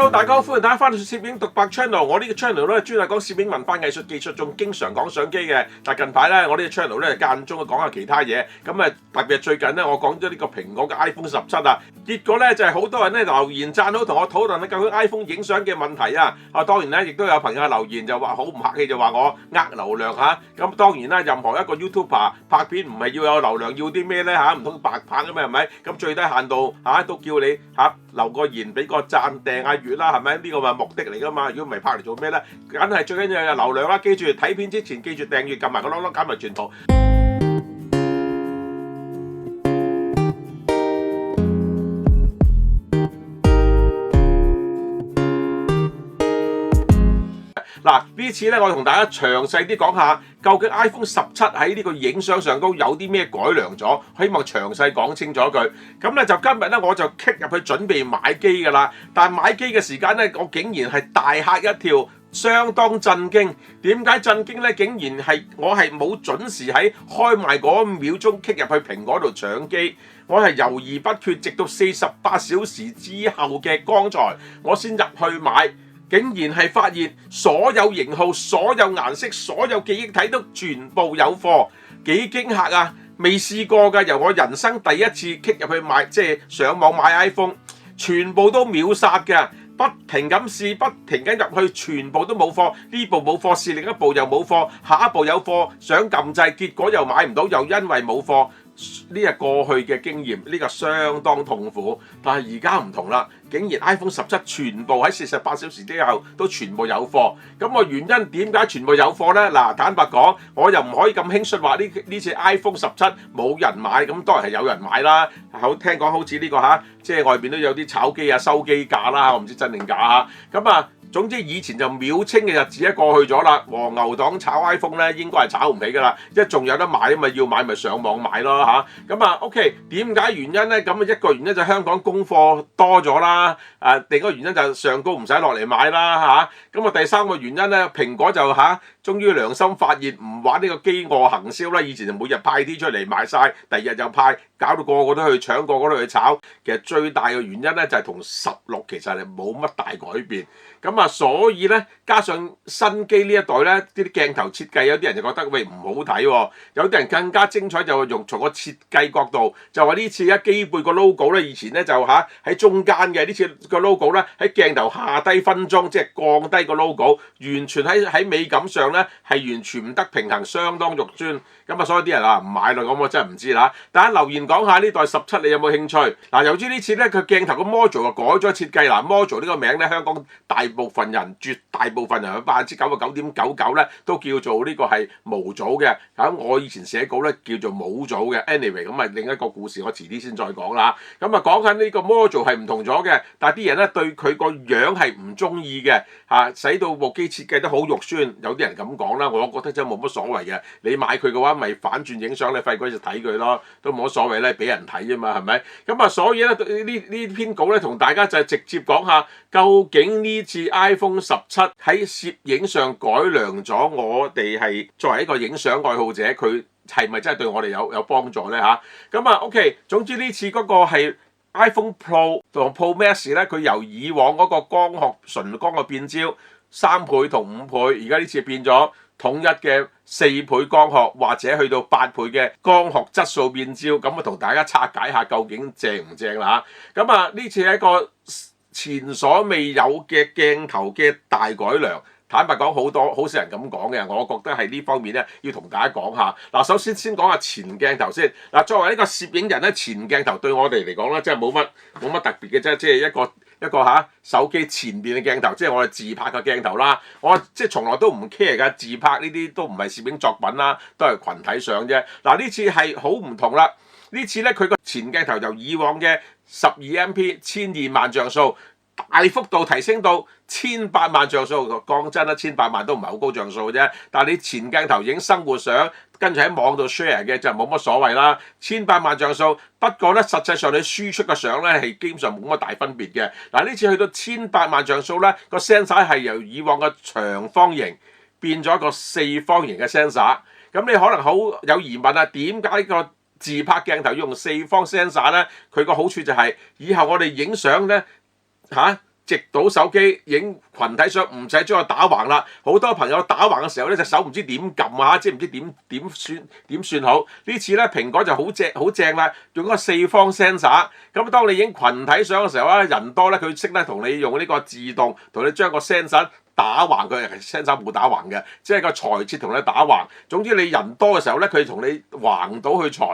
Hello， 大家好，歡迎大家翻到攝影獨白 channel。我呢個 channel 咧專係講攝影文化藝術技術，仲經常講相機嘅。但近排咧，我呢個 channel 咧間中講下其他嘢。咁特別係最近咧，我講咗呢個蘋果嘅 iPhone 17啊，結果咧就係好多人咧留言讚好，同我討論究竟 iPhone 影相嘅問題啊。當然咧，亦都有朋友留言就話好唔客氣，就話我流量嚇。咁當然啦，任何一個 YouTuber 拍片唔係要有流量，要啲咩咧嚇？唔通白拍嘅咩係咪？咁最低限度都叫你留個言，俾個讚訂下閱啦，係咪？呢個咪目的嚟噶嘛？如果唔係拍嚟做咩咧？梗係最緊要有流量啦！記住睇片之前記住訂閱，撳埋個啷啷，揀埋轉圖。嗱，呢次咧我同大家詳細啲講下，究竟 iPhone 17喺呢個影相上高有啲咩改良咗，希望詳細講清楚佢。咁咧就今日咧我就 click 入去準備買機㗎啦，但係買機嘅時間咧，我竟然係大嚇一跳，相當震驚。點解震驚咧？竟然係我係冇準時喺開賣嗰5秒鐘 click 入去蘋果度搶機，我係猶豫不決，直到48小時之後嘅剛才，我先入去買。竟然係發現所有型號、所有顏色、所有記憶體都全部有貨，幾驚嚇啊！未試過㗎，由我人生第一次 click 入去買，即係上網買 iPhone， 全部都秒殺嘅，不停咁試，不停咁入去，全部都冇貨。呢部冇貨，試另一部又冇貨，下一部有貨，想撳掣，結果又買唔到，又因為冇貨。呢係過去嘅經驗，呢個相當痛苦。但係而家唔同啦，竟然 iPhone 17全部喺48小時之後都全部有貨。咁個原因點解全部有貨呢？嗱，坦白講，我又唔可以咁輕率話呢次 iPhone 17冇人買，咁當然係有人買啦。聽講好似呢個即係外邊都有啲炒機收機價啦，我唔知真定假嚇。咁總之以前就秒清嘅日子過去咗啦，黃牛黨炒 iPhone 咧應該係炒唔起㗎啦，一仲有得買咪要買咪上網買咯嚇。咁OK， 點解原因咧？咁一個原因就香港供貨多咗啦，另一個原因就上高唔使落嚟買啦嚇。咁第三個原因咧，蘋果就終於良心發現，唔玩呢個飢餓行銷啦。以前就每日派啲出嚟賣晒，第二日又派，搞到個個都去搶，個個都去炒。其實最大嘅原因咧就係同16其實係冇乜大改變。咁所以咧，加上新機呢一代咧，啲鏡頭設計有啲人就覺得喂唔好睇喎，有啲人更加精彩就用從個設計角度，就話呢次機背個 logo 咧，以前咧就喺中間嘅，呢次個 logo 咧喺鏡頭下低分鐘，即係降低個 logo， 完全喺美感上咧係完全唔得平衡，相當肉酸。咁所以啲人話唔買啦，咁我真係唔知啦。大家留言講下呢代17你有冇興趣？嗱，由於呢次咧佢鏡頭個 module 就改咗設計啦，module 呢個名咧香港大部分人絕大部分人99.99%咧都叫做呢個係模組嘅。咁我以前寫稿咧叫做冇組嘅。anyway 咁另一個故事，我遲啲先再講啦。咁講緊呢個 module 係唔同咗嘅，但係啲人咧對佢個樣係唔中意嘅使到部機設計得好肉酸。有啲人咁講啦，我覺得真係冇乜所謂嘅。你買佢嘅話，咪反轉影相，你廢鬼就睇佢咯，都冇乜所謂咧，俾人睇啫嘛，係咪？咁所以咧呢篇稿咧同大家就直接講下，究竟呢次 iPhone 17喺攝影上改良咗，我哋係作為一個影相愛好者，佢係咪真係對我哋有幫助咧咁OK， 總之呢次嗰個係 iPhone Pro 同 Pro Max 咧，佢由以往嗰個純光嘅變焦3倍同5倍，而家呢次變咗統一嘅4倍光學或者去到8倍嘅光學質素變焦，咁同大家拆解下究竟正唔正啦咁呢次係一個前所未有嘅鏡頭嘅大改良。坦白講，好少人咁講嘅，我覺得係呢方面咧要同大家講下。嗱，首先講下前鏡頭先。嗱，作為一個攝影人咧，前鏡頭對我哋嚟講咧，真係冇乜特別嘅啫，即係一個手機前邊嘅鏡頭，即係我哋自拍嘅鏡頭啦。我即係從來都唔 care 㗎，自拍呢啲都唔係攝影作品啦，都係群體相啫。嗱，呢次係好唔同啦。呢次咧佢個前鏡頭由以往嘅12MP 1200萬像素，大幅度提升到1800萬像素。講真啦，1800萬都唔係好高像素啫。但係你前鏡頭影生活相，跟住喺網度 share 嘅就冇乜所謂啦。1800萬像素，不過咧實際上你輸出嘅相咧係基本上冇乜大分別嘅。嗱，呢次去到1800萬像素咧，個 sensor 係由以往嘅長方形變咗一個4方形嘅 sensor。咁你可能好有疑問點解個自拍鏡頭要用4方 sensor 咧？佢個好處就係以後我哋影相咧直到手機影群體相，唔使將佢打橫啦。好多朋友打橫嘅時候咧，隻手唔知點撳啊，即係唔知點算好。呢次咧蘋果就好正啦，用嗰個4方 sensor。咁當你影群體相嘅時候咧，人多咧，佢識得同你用呢個自動同你將個 sensor打橫，佢係 sensor 冇打橫嘅，即係個裁切同你打橫。總之你人多嘅時候咧，佢同你橫到去裁。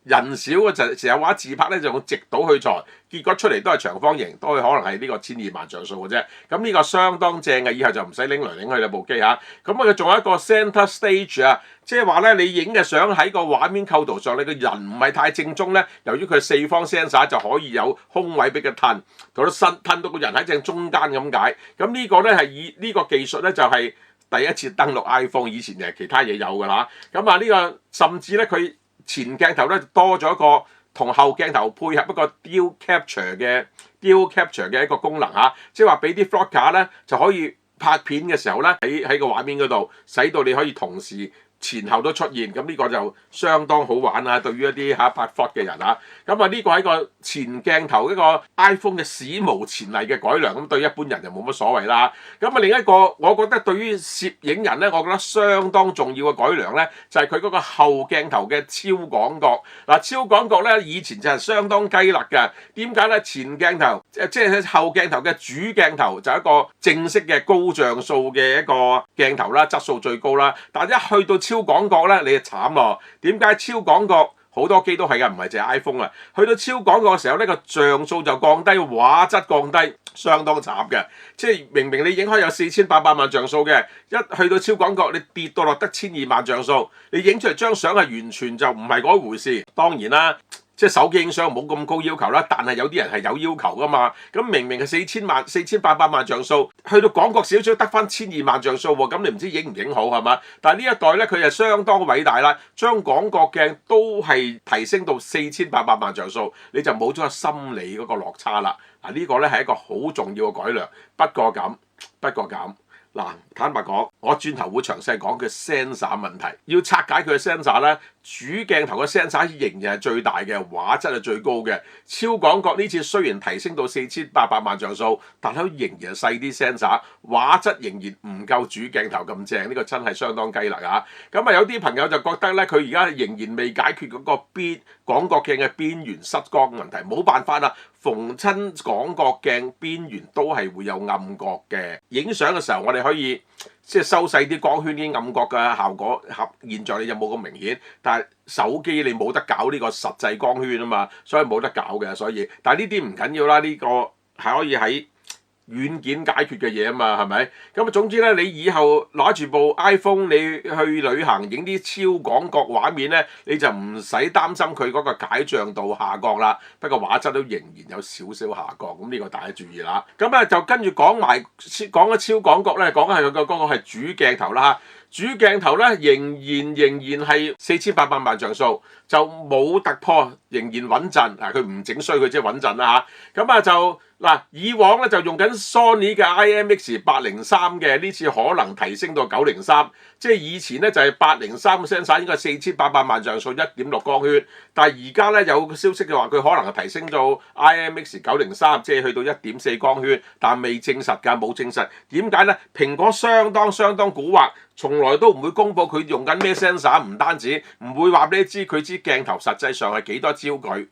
人少嘅時候話自拍咧就用直倒去裁，結果出嚟都係長方形，都係可能係呢個1200萬像素嘅啫。咁呢個相當正嘅，以後就唔使拎嚟拎去啦部機嚇。咁佢仲有一個 center stage 啊，即係話咧你影嘅相喺個畫面構圖上，你個人唔係太正宗咧，由於佢4方 sensor 就可以有空位俾佢褪，同佢褪到個人喺正中間咁解。咁呢個咧係以呢個技術咧就係第一次登陸 iPhone， 以前就係其他嘢有㗎啦。咁啊呢個甚至咧佢前鏡頭咧多咗一個同後鏡頭配合一個 Dual Capture 嘅一個功能嚇，即係話俾啲 vlogger 咧就可以拍片嘅時候咧喺個畫面嗰度，使到你可以同時前後都出現，咁呢個就相當好玩啊！對於一啲拍 vlog 嘅人啊，咁啊呢個係一個前鏡頭一個 iPhone 嘅史無前例嘅改良，咁對一般人就冇乜所謂啦。咁啊另一個我覺得對於攝影人咧，我覺得相當重要嘅改良咧，就係佢嗰個後鏡頭嘅超廣角。嗱，超廣角咧以前就係相當雞肋嘅，點解咧？前鏡頭即係後鏡頭嘅主鏡頭就係一個正式嘅高像素嘅一個鏡頭啦，質素最高啦，但係一去到超廣角咧，你就慘咯。點解超廣角好多機都係㗎，唔係淨係 iPhone 啊。去到超廣角嘅時候呢個像素就降低，畫質降低，相當慘嘅。即係明明你影開有4800萬像素嘅，一去到超廣角，你跌到落得1200萬像素，你影出嚟張相係完全就唔係嗰回事。當然啦。即係手機影相冇咁高要求啦，但係有啲人係有要求噶嘛。咁明明係4800萬像素，去到廣角少少得翻1200萬像素喎，咁你唔知影唔影好係嘛？但係呢一代咧，佢就相當偉大啦，將廣角鏡都係提升到4800萬像素，你就冇咗個心理嗰個落差啦。嗱，呢個咧係一個好重要嘅改良。不過咁。嗱，坦白講，我轉頭會詳細講佢 sensor 問題。要拆解佢嘅 sensor 咧，主鏡頭嘅 sensor 仍然係最大嘅，畫質係最高嘅。超廣角呢次雖然提升到4800萬像素，但係仍然係細啲 sensor，畫質仍然唔夠主鏡頭咁正。呢個真係相當雞肋啊！咁啊，有啲朋友就覺得咧，佢而家仍然未解決嗰個廣角鏡嘅邊緣失光問題，冇辦法啦。逢親廣角鏡邊緣都係會有暗角嘅。影相嘅時候，我哋可以即係收細啲光圈，啲暗角嘅效果現在你就冇咁明顯。但係手機你冇得搞呢個實際光圈啊嘛，所以冇得搞嘅。但係呢啲唔緊要啦，呢個係可以喺軟件解決嘅嘢啊嘛，係咪？咁啊，總之咧，你以後攞住部 iPhone，你去旅行影啲超廣角畫面咧，你就唔使擔心佢嗰個解像度下降啦。不過畫質都仍然有少少下降，咁呢個大家注意啦。咁啊，就跟住講咗超廣角咧，講係佢嗰個係主鏡頭啦。主鏡頭咧仍然係4800萬像素，就冇突破，仍然穩陣。佢唔整衰佢即係穩陣啦嚇。咁啊就以往咧就用緊 Sony 嘅 IMX803嘅，呢次可能提升到903。即係以前咧就係803 sensor 應該係4800萬像素1.6光圈，但係而家咧有個消息嘅話佢可能係提升到 IMX903，即係去到1.4光圈，但未證實㗎，冇證實。點解咧？蘋果相當蠱惑。從來都唔會公佈佢用緊咩 sensor，唔單止唔會話俾你知佢支鏡頭實際上係幾多焦距，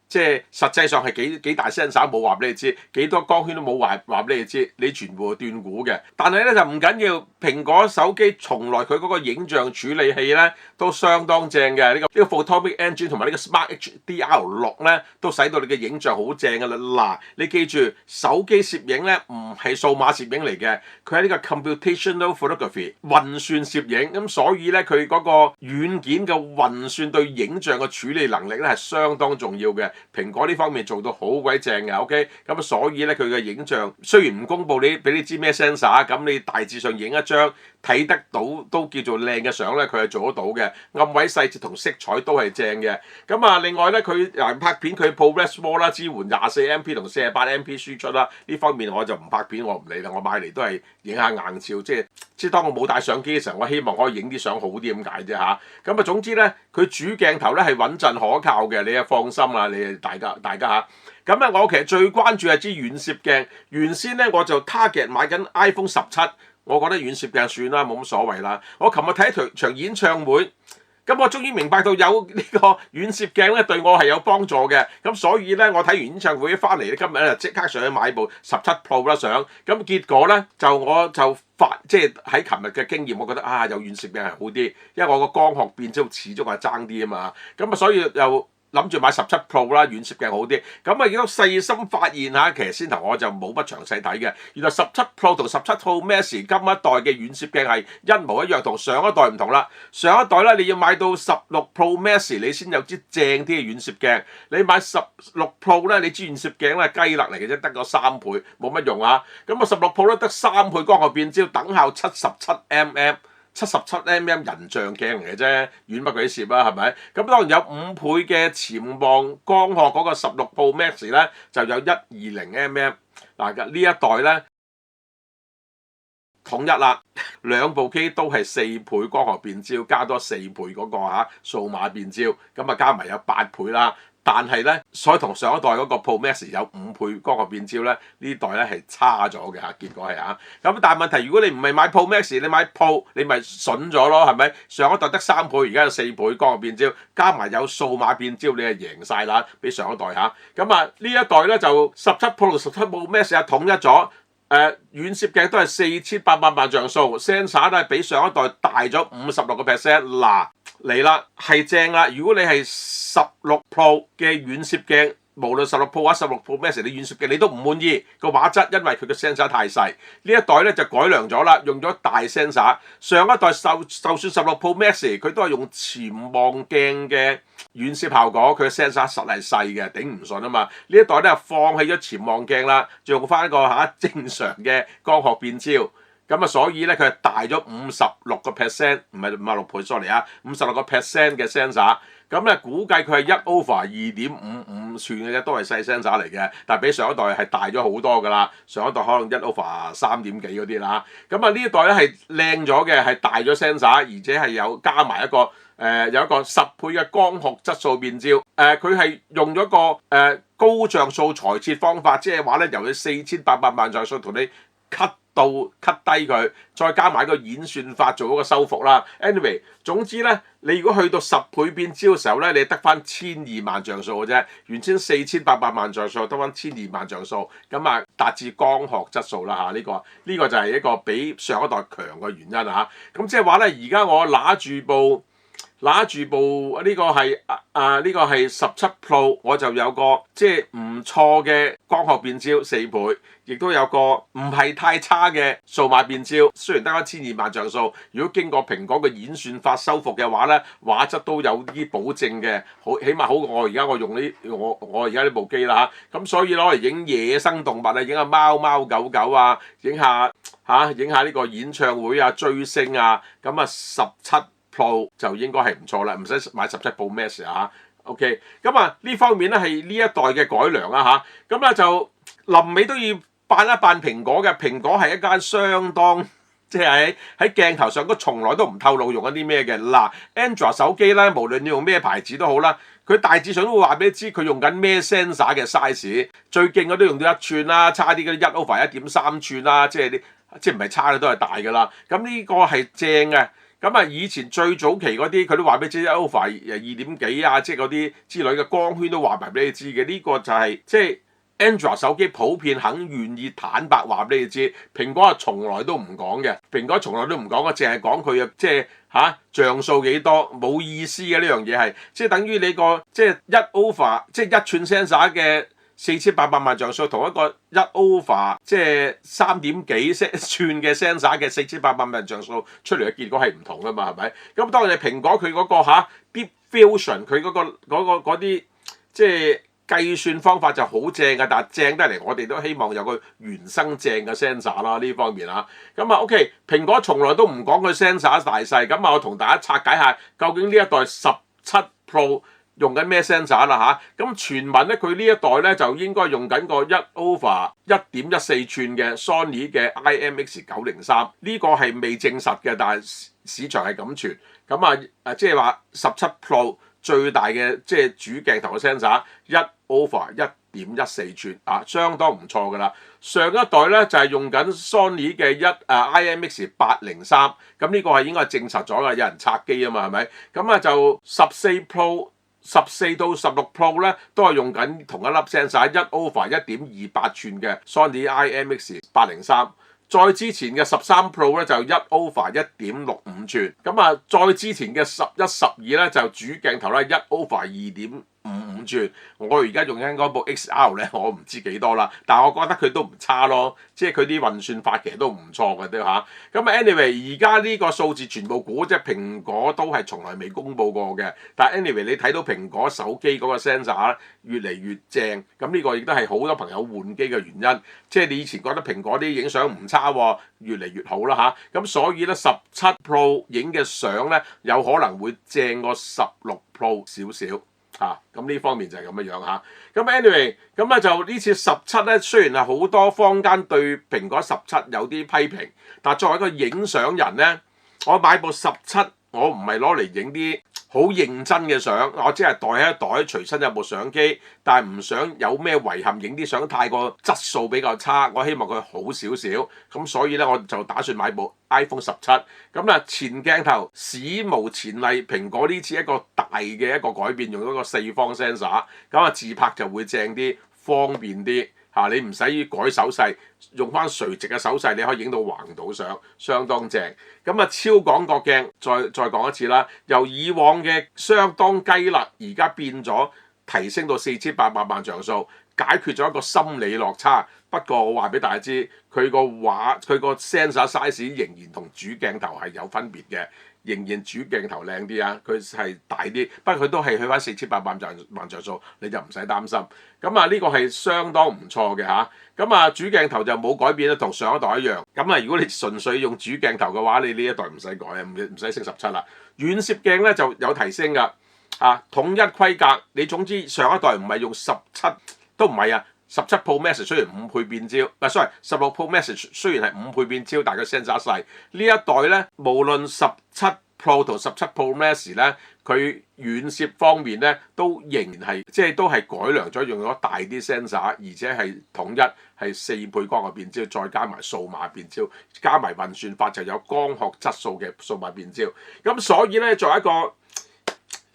即係實際上係幾大 sensor，冇話俾你知，幾多光圈都冇話俾你知，你全部斷估嘅。但係咧就唔緊要，蘋果手機從來佢嗰個影像處理器咧都相當正嘅，呢個 Photonic Engine 同埋呢個 Smart HDR6咧都使到你嘅影像好正㗎啦。嗱，你記住手機攝影咧唔係數碼攝影嚟嘅，佢係呢個 Computational Photography 運算攝影，咁所以咧佢嗰個軟件嘅運算對影像嘅處理能力咧係相當重要嘅。蘋果呢方面做到好鬼正嘅 ，OK， 咁所以咧佢嘅影像雖然唔公佈俾你知咩 sensor，咁你大致上影一張睇得到都叫做靚嘅相咧，佢係做得到嘅，暗位細節同色彩都係正嘅。咁啊，另外咧佢拍片佢 ProRes RAW 啦，支援24MP 同48MP 輸出啦，呢方面我就唔拍片，我唔理啦，我買嚟都係影下硬照，即係當我冇帶相機嘅時候，我希望可以影啲相好啲咁解啫嚇。咁啊總之咧，佢主鏡頭咧係穩陣可靠嘅，你啊放心啦，你大家嚇。咁咧我其實最關注係支遠攝鏡，原先咧我就 target 買緊 iPhone 17。我覺得遠攝鏡算啦，冇乜所謂啦。我琴日睇一場演唱會，咁我終於明白到有呢個遠攝鏡咧對我係有幫助嘅。咁所以咧，我睇完演唱會翻嚟咧，今日咧即刻上去買部17 Pro 啦相。咁結果咧我就即係喺琴日嘅經驗，我覺得有遠攝鏡係好啲，因為我個光學變焦始終係爭啲啊嘛。咁啊，所以又諗住買17 Pro 啦，遠攝鏡好啲。咁啊，亦都細心發現嚇，其實先頭我就冇乜詳細睇嘅。原來17 Pro 同17 Pro Max 今一代嘅遠攝鏡係一模一樣，同上一代唔同啦。上一代咧，你要買到16 Pro Max 你先有支正啲嘅遠攝鏡。你買16 Pro 咧，你支遠攝鏡咧雞肋嚟嘅啫，得個3倍，冇乜用啊。咁啊16 Pro 咧得3倍光學變焦，等效77mm。77mm 人像鏡嚟嘅啫，遠乜鬼攝啊，係咪？咁當然有5倍嘅潛望光學嗰個16 Pro Max 咧，就有120mm。嗱呢一代咧統一啦，兩部機都係4倍光學變焦，加多4倍嗰個數碼變焦，咁啊加埋有8倍啦。但係咧，所以同上一代嗰個 Pro Max 有5倍光學變焦咧，呢代咧係差咗嘅嚇，結果係嚇。咁但係問題，如果你唔係買 Pro Max，你買 Pro，你咪筍咗咯，係咪？上一代得3倍，而家有4倍光學變焦，加埋有數碼變焦，你係贏晒啦，比上一代嚇。咁啊呢一代咧就17 Pro 同17 Pro Max 統一咗。遠攝鏡都係4800萬像素 ，sensor 都係比上一代大咗56%。嗱嚟啦，係正啦！如果你係16 Pro 嘅遠攝鏡，無論16 Pro 或者16 Pro Max 你遠攝鏡你都唔滿意個畫質，因為佢嘅 sensor 太細。呢一代咧就改良咗啦，用咗大 sensor。上一代就算16 Pro Max 佢都係用潛望鏡嘅遠攝效果，佢嘅 sensor 實係細嘅，頂唔順啊嘛。呢一代咧放棄咗潛望鏡啦，用翻一個正常嘅光學變焦。咁啊，所以咧佢係大咗56%，唔係56倍 sorry 56% 嘅 sensor。咁咧估計佢係1/2 2.55寸嘅啫，都係細 sensor 嚟嘅。但係比上一代係大咗好多㗎啦，上一代可能1/3 3點幾嗰啲啦。咁啊呢一代咧係靚咗嘅，係大咗 sensor，而且係有加埋一個有一個10倍嘅光學質素變焦。佢係用咗個高像素裁切方法，即係話咧由佢4800萬像素同你 cut 低佢，再加埋個演算法做一個修復啦。anyway， 總之咧，你如果去到10倍變焦嘅時候咧，你得翻1200萬像素嘅啫。原先4800萬像素，得翻1200萬像素，咁啊達至光學質素啦嚇。呢個就係一個比上一代強嘅原因啊嚇。咁即係話咧，而家我拿住部呢個係呢個係17 Pro， 我就有個即係唔錯嘅光學變焦4倍，亦都有個唔係太差嘅數碼變焦。雖然得翻1200萬像素，如果經過蘋果嘅演算法修復嘅話咧，畫質都有啲保證嘅，好起碼好過我而家用我而家呢部機啦嚇。咁所以攞嚟影野生動物啊，影下貓貓狗狗啊，影下呢個演唱會啊、追星啊，咁啊17 Pro 就應該係唔錯啦，唔使買17 Pro Max 啊 OK， 咁啊呢方面咧係呢一代嘅改良啊嚇。咁咧就臨尾都要扮一扮蘋果嘅，蘋果係一間相當即係喺鏡頭上都從來都唔透露用緊啲咩嘅。嗱 Android 手機咧，無論你用咩牌子都好啦，佢大致上都會話俾你知佢用緊咩 sensor 嘅 size， 最勁嗰啲用到1寸啦，差啲嗰啲1/1.3寸啦，即係唔係差嘅都係大㗎啦。咁呢個係正嘅。咁啊，以前最早期嗰啲佢都話俾你知 1/2 2點幾啊，即係嗰啲之類嘅光圈都話埋俾你知嘅。呢個就係即係 Android 手機普遍肯願意坦白話俾你知，蘋果係從來都唔講嘅。蘋果從來都唔講嘅，淨係講佢即係像素幾多，冇意思嘅呢樣嘢係，即係等於你個即係1/2即係1寸 sensor 嘅4800萬像素同一個1/2即係3點幾寸嘅 sensor 嘅4800萬像素出嚟嘅結果係唔同㗎嘛，係咪？咁當然係蘋果佢嗰個Deep Fusion 佢嗰啲即係計算方法就好正嘅，但係正得嚟，我哋都希望有個原生正嘅 sensor 啦呢方面啊。咁啊 OK，蘋果從來都唔講佢 sensor 大細，咁啊我同大家拆解下究竟呢一代17 Pro 用緊咩 sensor 啦嚇。咁傳聞咧佢呢一代咧就應該用緊個1/1.14寸嘅 Sony 嘅 IMX903，呢個係未證實嘅，但係市場係咁傳。咁即係話17 Pro 最大嘅即係主鏡頭嘅 sensor 1/1.14寸啊，相當唔錯㗎啦。上一代咧就係用緊 Sony 嘅IMX803，咁呢個係應該係證實咗㗎，有人拆機啊嘛，係咪？咁就14 Pro、14到16 Pro 咧都係用緊同一粒 sensor 1/1.28寸嘅 Sony IMX803。再之前嘅13 Pro 咧就1/1.65寸，再之前嘅11、12咧就主鏡頭咧1/2.55寸。我而家用緊嗰部 XR 咧，我唔知幾多啦，但係我覺得佢都唔差咯，即係佢啲運算法其實都唔錯嘅都嚇。anyway 而家呢個數字全部估，即係蘋果都係從來未公佈過嘅。但係 anyway 你睇到蘋果手機嗰個 sensor 越嚟越正，咁呢個亦都係好多朋友換機嘅原因。即係你以前覺得蘋果啲影相唔差喎，越嚟越好啦嚇。咁所以咧17 Pro 影嘅相咧有可能會正過16 Pro 少少。咁呢方面就係咁樣嚇。咁 anyway 就呢次17咧，雖然係好多坊間對蘋果17有啲批評，但係作為一個影相人咧，我買部17，我唔係攞嚟影啲好認真嘅相，我只係袋喺一袋，隨身有部相機，但係唔想有咩遺憾，影啲相太過質素比較差，我希望佢好少少，咁所以咧我就打算買部 iPhone 17。前鏡頭史無前例，蘋果呢次一個大嘅一個改變，用咗個4方 sensor，自拍就會正啲，方便啲。你唔使改手勢，用翻垂直嘅手勢，你可以影到橫倒相，相當正。超廣角鏡，再講一次啦，由以往嘅相當雞肋，而家變咗提升到4800萬像素，解決咗一個心理落差。不過我話俾大家知，佢個 sensor size 仍然同主鏡頭係有分別嘅。仍然主鏡頭靚啲啊，佢係大啲，不過佢都係去翻4800萬像素，你就唔使擔心。呢個係相當唔錯嘅嚇。主鏡頭就冇改變啦，同上一代一樣。如果你純粹用主鏡頭嘅話，你呢一代唔使改啊，唔使升17啦。遠攝鏡咧就有提升㗎，統一規格。你總之上一代唔係用17都唔係啊。17 Pro Max 雖然5倍變焦，16 Pro Max 雖然係5倍變焦，但係個 sensor 細。呢一代咧，無論17 Pro 同17 Pro Max 咧，佢遠攝方面咧都仍然係都係改良咗，用咗大啲 sensor，而且係統一係4倍光學變焦，再加埋數碼變焦，加埋運算法就有光學質素嘅數碼變焦。咁所以咧，作為一個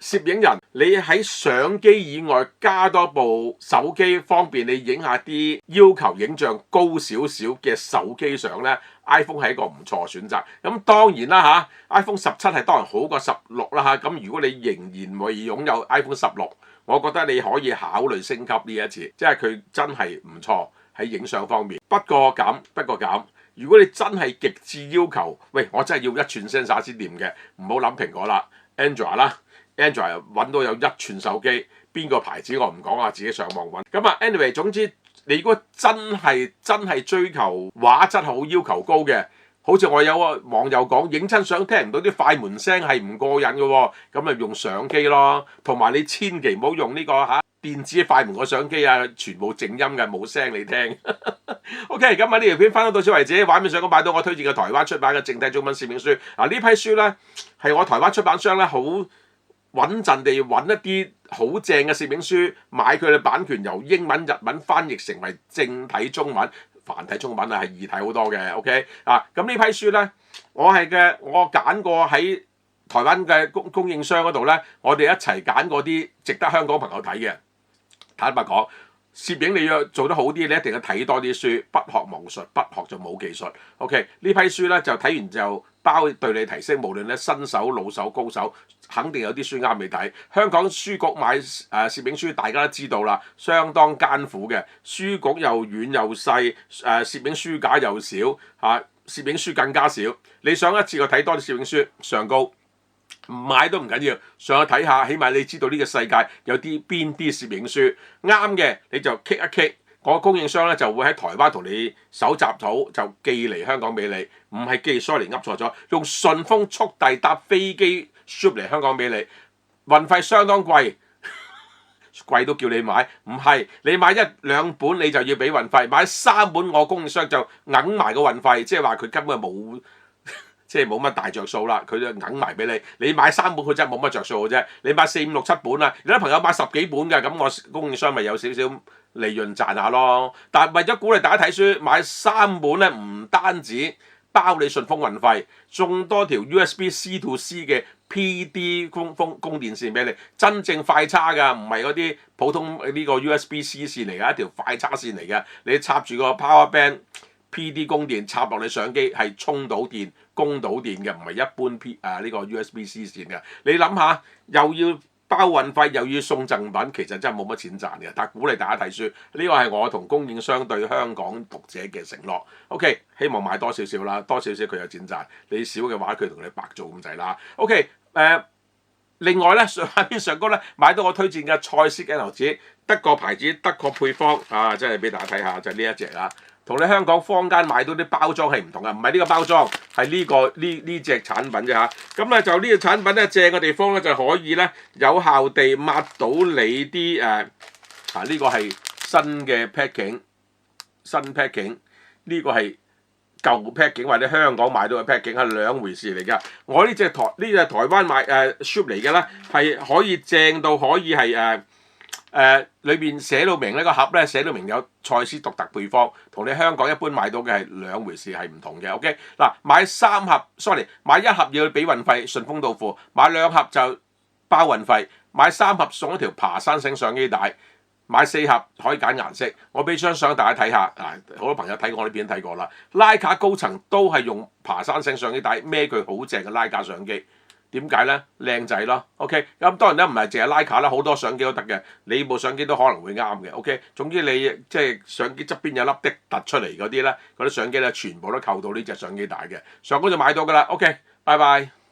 攝影人，你喺相機以外加多部手機，方便你影下啲要求影像高少少嘅手機相咧。iPhone 係一個唔錯選擇。咁當然啦iPhone 17係當然好過16啦咁如果你仍然未擁有 iPhone 16，我覺得你可以考慮升級呢一次，即係佢真係唔錯喺影相方面。不過咁，如果你真係極致要求，喂，我真係要1寸 sensor 先掂嘅，唔好諗蘋果啦 ，Android 啦。Android 揾到有1寸手機，邊個牌子我唔講啊，自己上網揾。anyway 總之你如果真係追求畫質好要求高嘅，好似我有個網友講，影親相聽唔到啲快門聲係唔過癮嘅喎，咁咪用相機咯。同埋你千祈唔好用呢個電子快門個相機啊，全部靜音嘅，冇聲你聽。OK， 咁呢條片分享到此為止。畫面上咁擺到我推薦嘅台灣出版嘅正體中文攝影書。呢批書咧係我台灣出版商咧好穩陣地揾一啲好正嘅攝影書，買佢嘅版權，由英文、日文翻譯成為正體中文、繁體中文係易睇好多嘅。OK 咁呢批書咧，我揀過喺台灣嘅供應商嗰度咧，我哋一齊揀過啲值得香港朋友睇嘅。坦白講，攝影你要做得好啲，你一定要睇多啲書，不學無術，不學就冇技術。OK， 呢批書咧就睇完就包對你提升，無論咧新手、老手、高手，肯定有啲書啱你睇。香港書局買攝影書，大家都知道啦，相當艱苦嘅，書局又遠又細，攝影書架又少，攝影書更加少。你想一次過睇多啲攝影書，上高唔買都唔緊要，上去睇下，起碼你知道呢個世界有邊啲攝影書啱嘅，你就 click 一 click，個供應商咧就會喺台灣同你搜集到就寄嚟香港俾你，唔係寄，sorry噏錯咗，用順豐速遞搭飛機 ship 嚟香港俾你，運費相當貴。貴都叫你買，唔係你買1、2本你就要俾運費，買3本我供應商就揞埋個運費，即係話佢根本冇即係冇乜大着數啦，佢就揞埋俾你。你買3本佢真係冇乜着數嘅啫，你買4、5、6、7本啊，有啲朋友買10幾本㗎，咁我供應商咪有少少利潤賺下咯。但係為咗鼓勵大家睇書，買3本咧唔單止包你順豐運費，送多條 USB-C to C 嘅 PD 供電線俾你，真正快叉㗎，唔係嗰啲普通呢個 USB-C 線嚟㗎，一條快叉線嚟㗎。你插住個 power bank PD 供電插落你相機係充到電、供到電嘅，唔係一般呢個 USB-C 線㗎。你諗下，又要包運費又要送贈品，其實真係冇乜錢賺嘅。但係鼓勵大家睇書，呢個係我同供應商對香港讀者嘅承諾。OK， 希望買多少少啦，多少少佢有錢賺。你少嘅話，佢同你白做咁滯啦。OK，另外咧上邊上高咧買到我推薦嘅蔡司鏡頭紙，德國牌子、德國配方啊，真係俾大家睇下，就係呢一隻啦。同你香港坊間買到啲包裝係唔同嘅，唔係呢個包裝，係呢隻產品啫嚇。咁咧就呢個產品咧正嘅地方咧就可以咧有效地抹到你啲呢個係新嘅 packing， 新 packing 呢個係舊 packing 或者香港買到嘅 packing 係兩回事嚟㗎。我呢隻台灣買ship 嚟嘅咧係可以正到可以係裏邊寫到明呢個盒咧寫到明有蔡司獨特配方，同你香港一般買到嘅係兩回事，係唔同嘅。OK， 嗱買3盒 ，sorry 買1盒要俾運費，順豐到付；買2盒就包運費；買3盒送一條爬山繩相機帶；買4盒可以揀顏色。我俾張相大家睇下，好多朋友睇過我呢邊睇過啦。徠卡高層都係用爬山繩相機帶，孭佢好正嘅徠卡相機。點解咧？靚仔咯 ，OK。咁當然咧，唔係淨係徠卡啦，好多相機都得嘅。你部相機都可能會啱嘅，OK。總之你即係相機側邊有粒的突出嚟嗰啲咧，嗰啲相機咧全部都扣到呢隻相機帶嘅。上高就買到㗎啦，OK。拜拜。